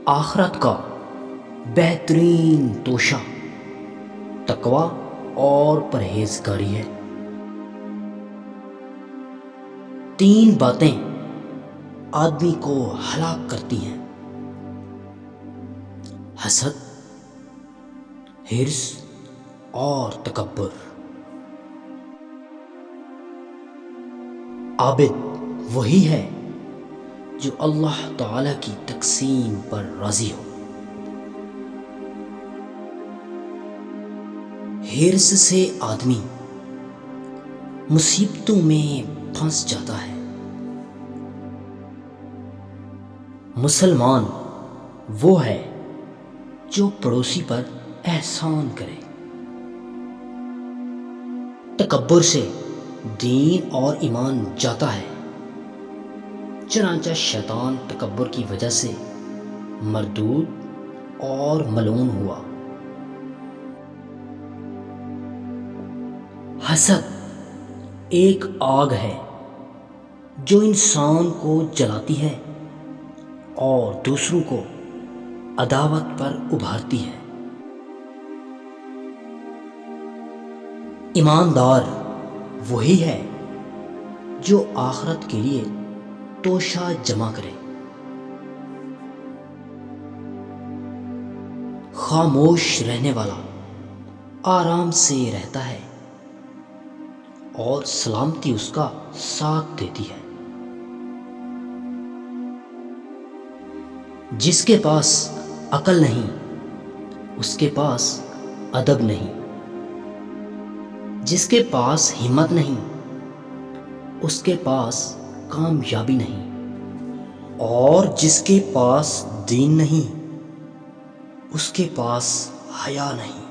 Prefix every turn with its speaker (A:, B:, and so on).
A: آخرت کا بہترین توشہ تقوی اور پرہیزگاری ہے۔ 3 باتیں آدمی کو ہلاک کرتی ہیں: حسد، حرص اور تکبر۔ عابد وہی ہے جو اللہ تعالی کی تقسیم پر راضی ہو۔ حرص سے آدمی مصیبتوں میں پھنس جاتا ہے۔ مسلمان وہ ہے جو پڑوسی پر احسان کرے۔ تکبر سے دین اور ایمان جاتا ہے، چنانچہ شیطان تکبر کی وجہ سے مردود اور ملعون ہوا۔ حسد ایک آگ ہے جو انسان کو جلاتی ہے اور دوسروں کو عداوت پر ابھارتی ہے۔ ایماندار وہی ہے جو آخرت کے لیے توشہ جمع کرے۔ خاموش رہنے والا آرام سے رہتا ہے اور سلامتی اس کا ساتھ دیتی ہے۔ جس کے پاس عقل نہیں اس کے پاس ادب نہیں، جس کے پاس ہمت نہیں اس کے پاس کامیابی نہیں، اور جس کے پاس دین نہیں اس کے پاس حیا نہیں۔